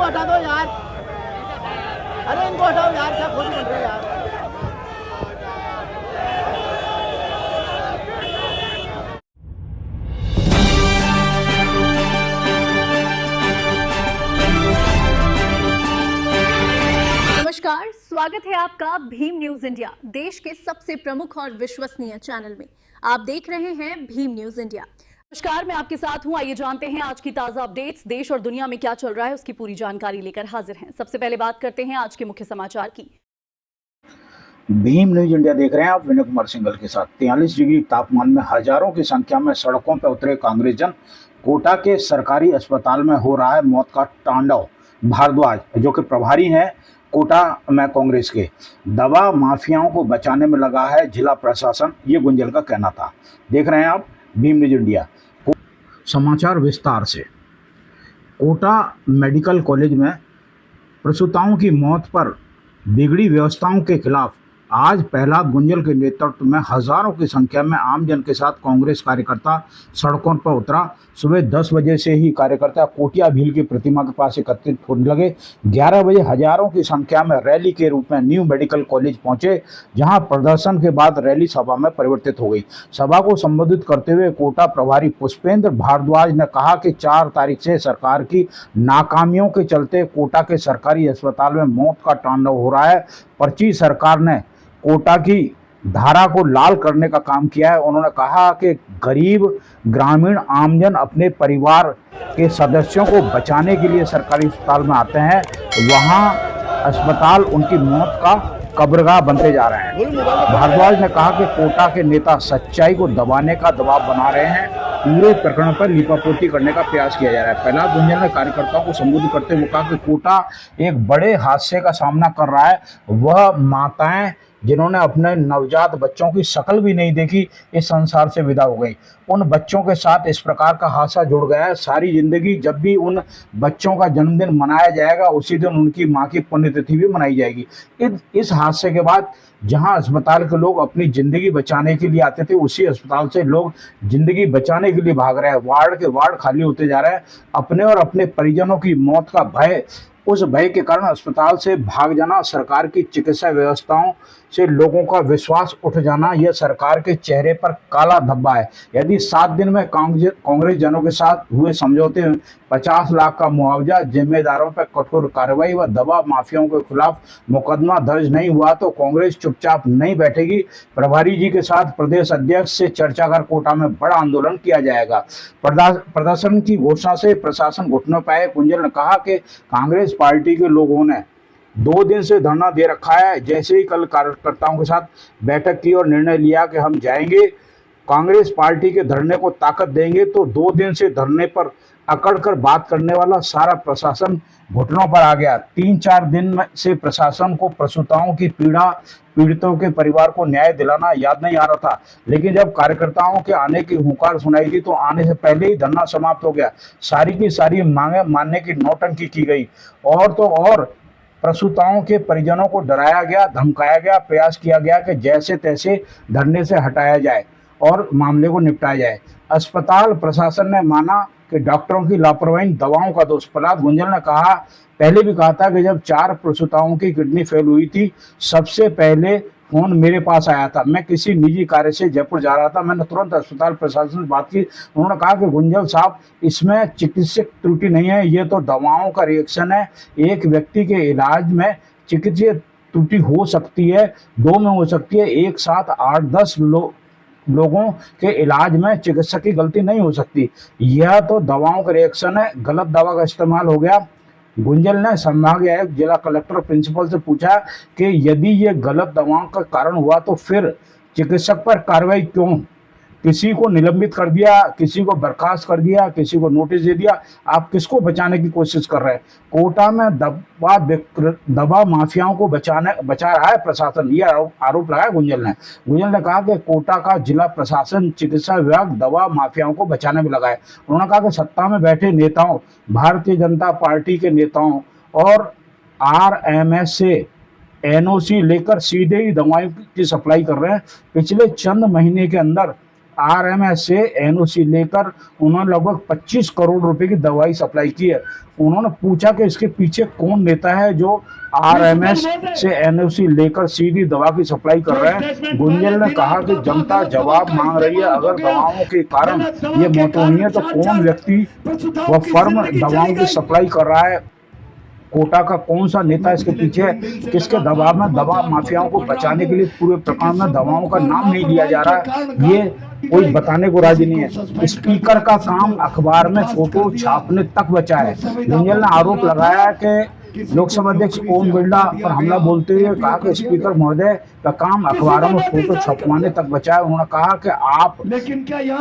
इनको हटा दो यार, अरे इनको हटाओ यार, क्या खोज बन रहे हैं यार। नमस्कार, स्वागत है आपका भीम न्यूज इंडिया, देश के सबसे प्रमुख और विश्वसनीय चैनल में। आप देख रहे हैं भीम न्यूज इंडिया। नमस्कार, मैं आपके साथ हूं। आइए जानते हैं आज की ताजा अपडेट्स। देश और दुनिया में क्या चल रहा है उसकी पूरी जानकारी लेकर हाजिर हैं। सबसे पहले बात करते हैं आज के मुख्य समाचार की। भीम न्यूज इंडिया देख रहे हैं आप विनय कुमार सिंघल के साथ। 43 डिग्री तापमान में हजारों की संख्या में सड़कों पर उतरे कांग्रेस जन। कोटा के सरकारी अस्पताल में हो रहा है मौत का तांडव। भारद्वाज जो कि प्रभारी हैं कोटा में कांग्रेस के, दवा माफियाओं को बचाने में लगा है जिला प्रशासन, ये गुंजल का कहना था। देख रहे हैं आप भीम न्यूज इंडिया। समाचार विस्तार से। कोटा मेडिकल कॉलेज में प्रसूताओं की मौत पर बिगड़ी व्यवस्थाओं के खिलाफ आज प्रहलाद गुंजल के नेतृत्व में हजारों की संख्या में आमजन के साथ कांग्रेस कार्यकर्ता सड़कों पर उतरा। सुबह 10 बजे से ही कार्यकर्ता कोटिया भील की प्रतिमा के पास एकत्रित होने लगे। 11 बजे हजारों की संख्या में रैली के रूप में न्यू मेडिकल कॉलेज पहुंचे, जहां प्रदर्शन के बाद रैली सभा में परिवर्तित हो गई। सभा को संबोधित करते हुए कोटा प्रभारी पुष्पेंद्र भारद्वाज ने कहा कि 4 तारीख से सरकार की नाकामियों के चलते कोटा के सरकारी अस्पताल में मौत का तांडव हो रहा है। पर्ची सरकार ने कोटा की धारा को लाल करने का काम किया है। उन्होंने कहा कि गरीब ग्रामीण आमजन अपने परिवार के सदस्यों को बचाने के लिए सरकारी अस्पताल में आते हैं, वहां अस्पताल उनकी मौत का कब्रगाह बनते जा रहे हैं। भारद्वाज ने कहा कि कोटा के नेता सच्चाई को दबाने का दबाव बना रहे हैं। पूरे प्रकरण पर लीपापोती करने का प्रयास किया जा रहा है। प्रहलाद गुंजल ने कार्यकर्ताओं को संबोधित करते हुए कहा कि कोटा एक बड़े हादसे का सामना कर रहा है। वह माताएं जिन्होंने अपने नवजात बच्चों की शक्ल भी नहीं देखी, इस संसार से विदा हो गई। उन बच्चों के साथ इस प्रकार का हादसा जुड़ गया है। सारी जिंदगी जब भी उन बच्चों का जन्मदिन मनाया जाएगा, उसी दिन उनकी माँ की पुण्यतिथि भी मनाई जाएगी। इस हादसे के बाद जहां अस्पताल के लोग अपनी जिंदगी बचाने के लिए आते थे, उसी अस्पताल से लोग जिंदगी बचाने के लिए भाग रहे हैं। वार्ड के वार्ड खाली होते जा रहे हैं। अपने और अपने परिजनों की मौत का भय, उस भय के कारण अस्पताल से भाग जाना, सरकार की चिकित्सा व्यवस्थाओं से लोगों का विश्वास उठ जाना, यह सरकार के चेहरे पर काला धब्बा है। यदि 7 दिन में कांग्रेस जनों के साथ हुए समझौते में 50 लाख का मुआवजा, जिम्मेदारों पर कठोर कार्रवाई व दवा माफियाओं के खिलाफ मुकदमा दर्ज नहीं हुआ तो कांग्रेस चुपचाप नहीं बैठेगी। प्रभारी जी के साथ प्रदेश अध्यक्ष से चर्चा कर कोटा में बड़ा आंदोलन किया जाएगा। प्रदर्शन की घोषणा से प्रशासन घुटनों पर आए। गुंजल ने कहा कि कांग्रेस पार्टी के लोगों ने 2 दिन से धरना दे रखा है। जैसे ही कल कार्यकर्ताओं के साथ बैठक की और निर्णय लिया कि हम जाएंगे, कांग्रेस पार्टी के धरने को ताकत देंगे, तो 2 दिन से धरने पर अकड़ कर बात करने वाला सारा प्रशासन घुटनों पर आ गया। 3-4 दिन से प्रशासन को प्रसूताओं की पीड़ितों के परिवार को न्याय दिलाना याद नहीं आ रहा था, लेकिन जब कार्यकर्ताओं के आने की हुंकार सुनाई दी तो आने से पहले ही धरना समाप्त हो गया। सारी की सारी मांगे मानने की नौटंकी की गई और तो और प्रसूताओं के परिजनों को डराया गया, धमकाया गया, प्रयास किया गया कि जैसे तैसे धरने से हटाया जाए और मामले को निपटाया जाए। अस्पताल प्रशासन ने माना कि डॉक्टरों की लापरवाही, दवाओं का दोष। प्रहलाद गुंजल ने कहा, पहले भी कहा था कि जब 4 प्रसूताओं की किडनी फेल हुई थी, सबसे पहले फोन मेरे पास आया था। मैं किसी निजी कार्य से जयपुर जा रहा था, मैंने तुरंत अस्पताल प्रशासन से बात की। उन्होंने कहा कि गुंजल साहब, इसमें चिकित्सक त्रुटि नहीं है, ये तो दवाओं का रिएक्शन है। एक व्यक्ति के इलाज में चिकित्सीय त्रुटि हो सकती है, 2 में हो सकती है, एक साथ 8-10 लोगों के इलाज में चिकित्सक की गलती नहीं हो सकती। यह तो दवाओं का रिएक्शन है, गलत दवा का इस्तेमाल हो गया। गुंजल ने संभाग आयुक्त, जिला कलेक्टर, प्रिंसिपल से पूछा कि यदि ये गलत दवाओं का कारण हुआ तो फिर चिकित्सक पर कार्रवाई क्यों? किसी को निलंबित कर दिया, किसी को बर्खास्त कर दिया, किसी को नोटिस दे दिया। आप किसको बचाने की कोशिश कर रहे हैं? कोटा में दवा माफियाओं को बचा रहा है प्रशासन, ये आरोप लगाया गुंजल ने। गुंजल ने कहा कि कोटा का जिला प्रशासन, चिकित्सा विभाग दवा माफियाओं को बचाने में लगा है। उन्होंने कहा कि सत्ता में बैठे नेताओं, भारतीय जनता पार्टी के नेताओं और RMS से NOC लेकर सीधे ही दवाओं की सप्लाई कर रहे हैं। पिछले चंद महीने के अंदर आरएमएस से एनओसी लेकर उन्होंने लगभग 25 करोड़ रुपए की दवाई सप्लाई की है। उन्होंने पूछा कि इसके पीछे कौन नेता है जो आरएमएस से एनओसी लेकर सीधी दवा की सप्लाई कर रहे हैं। गुंजल ने कहा कि जनता जवाब मांग रही है, अगर दवाओं के कारण ये मौत हुई है तो कौन व्यक्ति व फर्म दवाओं की सप्लाई कर रहा है, कोटा का कौन सा नेता इसके पीछे है, किसके दबाव में दवा माफियाओं को बचाने के लिए पूरे प्रकरण में दवाओं का नाम नहीं लिया जा रहा है, ये कोई बताने को राजी नहीं है। स्पीकर का काम अखबार में फोटो छापने तक बचा है। गुंजल ने आरोप लगाया कि लोकसभा अध्यक्ष ओम बिरला पर हमला बोलते हुए कहा कि स्पीकर महोदय का काम अखबारों में फोटो छपवाने तक बचा है। उन्होंने कहा कि आप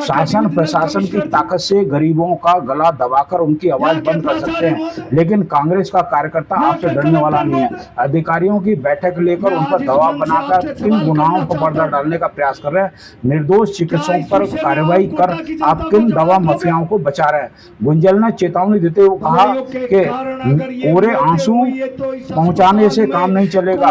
शासन प्रशासन की ताकत से गरीबों का गला दबाकर उनकी आवाज बंद कर सकते हैं, लेकिन कांग्रेस का कार्यकर्ता आपसे डरने वाला नहीं है। अधिकारियों की बैठक लेकर उन पर दबाव बनाकर किन गुनाहों पर पर्दा डालने का प्रयास कर रहे हैं। निर्दोष चिकित्सकों पर कार्रवाई कर आप किन दवा माफियाओं को बचा रहे हैं। गुंजल ने चेतावनी देते हुए कहा कि कोरे आंसू पहुंचाने से काम नहीं चलेगा।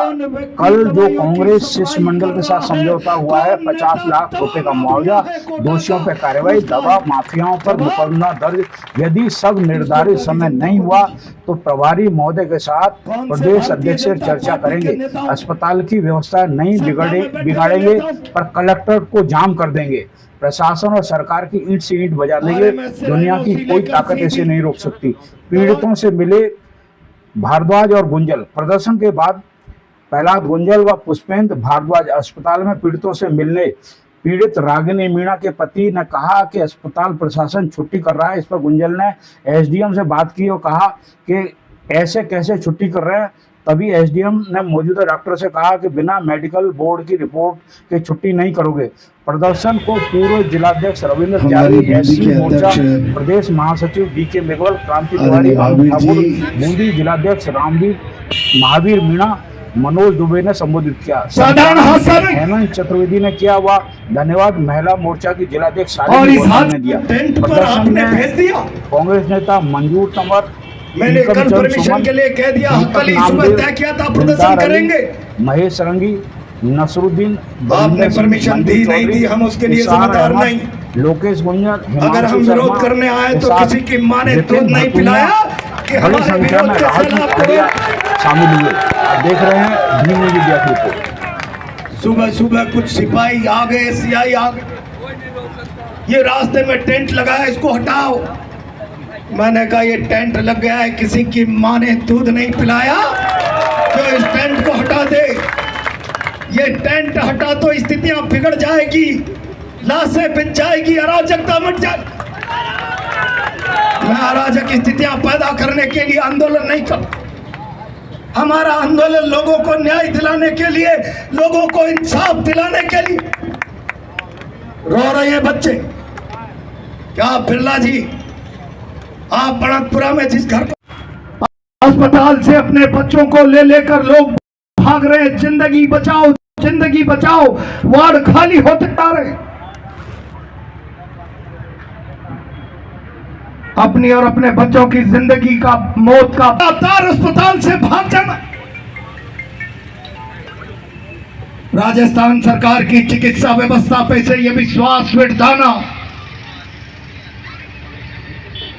कल जो कांग्रेस शिष्टमंडल के साथ समझौता हुआ है, 50 लाख रुपए का मुआवजा, दोषियों पर कार्रवाई, दवा माफियाओं पर मुकदमा दर्ज, यदि सब निर्धारित समय नहीं हुआ तो प्रभारी महोदय के साथ प्रदेश अध्यक्ष से चर्चा करेंगे। अस्पताल की व्यवस्था नहीं बिगाड़ेंगे पर कलेक्टर को जाम कर देंगे। प्रशासन और सरकार की ईंट से ईंट बजा देंगे। दुनिया की कोई ताकत ऐसे नहीं रोक सकती। पीड़ितों से मिले भारद्वाज और गुंजल। प्रदर्शन के बाद प्रहलाद गुंजल व पुष्पेंद्र भारद्वाज अस्पताल में पीड़ितों से मिलने। पीड़ित रागिनी मीणा के पति ने कहा कि अस्पताल प्रशासन छुट्टी कर रहा है। इस पर गुंजल ने एसडीएम से बात की और कहा कि ऐसे कैसे छुट्टी कर रहे हैं। तभी एसडीएम ने मौजूदा डॉक्टर से कहा कि बिना मेडिकल बोर्ड की रिपोर्ट के छुट्टी नहीं करोगे। प्रदर्शन को पूर्व जिलाध्यक्ष रविंद्र त्यागी, एससी मोर्चा प्रदेश महासचिव डीके मेघवाल, क्रांति तिवारी, बूंदी जिलाध्यक्ष रामवीर महावीर मीणा, मनोज दुबे ने संबोधित किया। हेमंत चतुर्वेदी ने किया वह धन्यवाद महिला मोर्चा की जिलाध्यक्ष ने दिया। प्रदर्शन में कांग्रेस नेता मंजूर तंवर, मैंने कल परमिशन के लिए कह दिया, कल ही सुबह तय किया था प्रदर्शन करेंगे। महेश रंगी, नसरुद्दीन, आपने परमिशन दी नहीं दी, हम उसके लिए जिम्मेदार नहीं। लोकेश गुंजल, अगर हम विरोध करने आए तो किसी की मां ने दूध नहीं पिलाया कि बड़ी संख्या में शामिल हुए। देख रहे हैं भीम न्यूज़ इंडिया की रिपोर्ट। सुबह सुबह कुछ सिपाही आ गए, सीआई आ गए, ये रास्ते में टेंट लगाया, इसको हटाओ। मैंने कहा ये टेंट लग गया है, किसी की मां ने दूध नहीं पिलाया तो इस टेंट को हटा दे। ये टेंट हटा तो स्थितियां बिगड़ जाएगी, लाशें बिछ जाएगी, अराजकता मिट जाएगी। मैं अराजक स्थितियां पैदा करने के लिए आंदोलन नहीं कर। हमारा आंदोलन लोगों को न्याय दिलाने के लिए, लोगों को इंसाफ दिलाने के लिए। रो रहे हैं बच्चे। क्या बिरला जी, आप बड़कपुरा में जिस घर अस्पताल से अपने बच्चों को ले लेकर लोग भाग रहे हैं, जिंदगी बचाओ, जिंदगी बचाओ, वार्ड खाली होते जा रहे। अपनी और अपने बच्चों की जिंदगी का, मौत का लगातार अस्पताल से भाग जाना। राजस्थान सरकार की चिकित्सा व्यवस्था पे से यह विश्वास मिट जाना,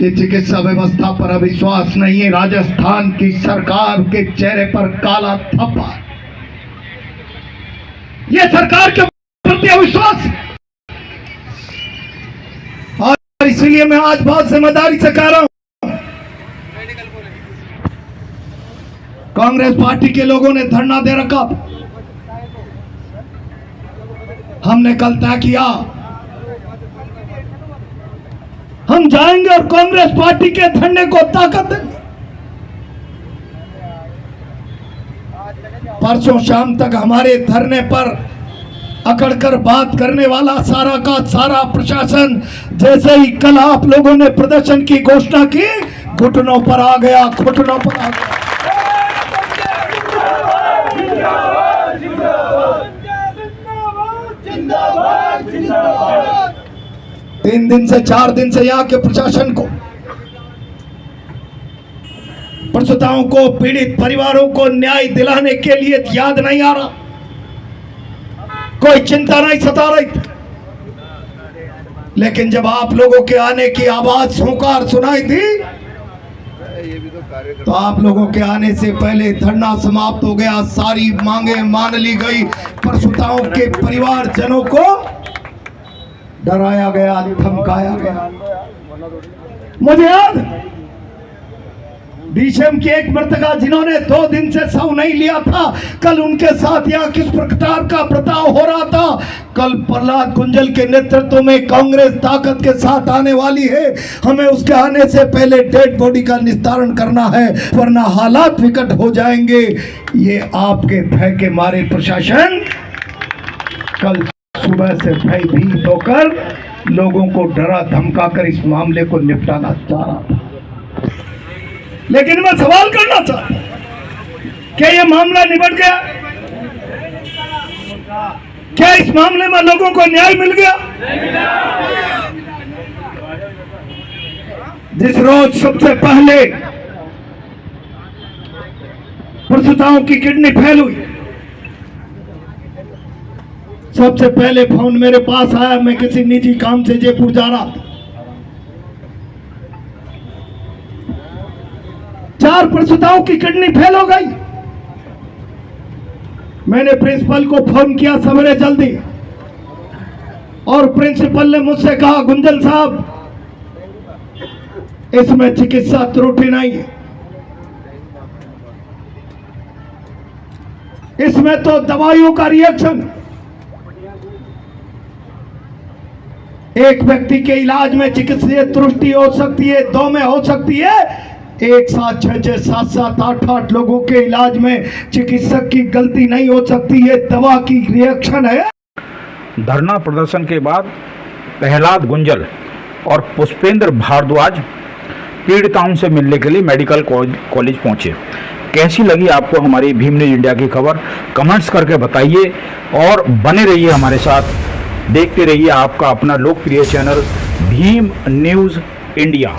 ये चिकित्सा व्यवस्था पर अविश्वास नहीं है, राजस्थान की सरकार के चेहरे पर काला थप्पा। ये सरकार के प्रति अविश्वास, और इसीलिए मैं आज बहुत जिम्मेदारी से कह रहा हूं, कांग्रेस पार्टी के लोगों ने धरना दे रखा। हमने कल तय किया हम जाएंगे और कांग्रेस पार्टी के धरने को ताकत देंगे। परसों शाम तक हमारे धरने पर अकड़कर बात करने वाला सारा का सारा प्रशासन, जैसे ही कल आप लोगों ने प्रदर्शन की घोषणा की, घुटनों पर आ गया, घुटनों पर आ गया। 3 दिन से 4 दिन से यहाँ के प्रशासन को, प्रसूताओं को, पीड़ित परिवारों को न्याय दिलाने के लिए याद नहीं आ रहा, कोई चिंता नहीं सता रही। लेकिन जब आप लोगों के आने की आवाज हुंकार सुनाई थी तो आप लोगों के आने से पहले धरना समाप्त हो गया, सारी मांगे मान ली गई, प्रसूताओं के परिवारजनों को डराया गया, धमकाया गया। मुझे याद डीसीएम की एक मृतका जिन्होंने 2 दिन से शव नहीं लिया था, कल उनके साथ यहाँ किस प्रकार का बर्ताव हो रहा था। कल प्रहलाद गुंजल के नेतृत्व में कांग्रेस ताकत के साथ आने वाली है। हमें उसके आने से पहले डेड बॉडी का निस्तारण करना है, वरना हालात विकट हो जाएंगे। ये आपके भय के मारे प्रशासन कल सुबह से भयभीत होकर लोगों को डरा धमका कर इस मामले को निपटाना चाह रहा था। लेकिन मैं सवाल करना चाहता हूं, क्या यह मामला निपट गया? क्या इस मामले में लोगों को न्याय मिल गया? जिस रोज सबसे पहले प्रसूताओं की किडनी फेल हुई, सबसे पहले फोन मेरे पास आया, मैं किसी निजी काम से जयपुर जा रहा था। 4 प्रसूताओं की किडनी फेल हो गई। मैंने प्रिंसिपल को फोन किया सवेरे जल्दी, और प्रिंसिपल ने मुझसे कहा, गुंजल साहब इसमें चिकित्सा त्रुटि नहीं है, इसमें तो दवाइयों का रिएक्शन। एक व्यक्ति के इलाज में चिकित्सीय त्रुटि हो सकती है, 2 में हो सकती है, एक साथ 6-6, 7-7, 8-8 लोगों के इलाज में चिकित्सक की गलती नहीं हो सकती है, दवा की रिएक्शन है। धरना प्रदर्शन के बाद प्रहलाद गुंजल और पुष्पेंद्र भारद्वाज पीड़िताओं से मिलने के लिए मेडिकल कॉलेज पहुंचे। कैसी लगी आपको हमारी भीम न्यूज इंडिया की खबर? कमेंट्स करके बताइए और बने रहिए हमारे साथ, देखते रहिए आपका अपना लोकप्रिय चैनल भीम न्यूज इंडिया।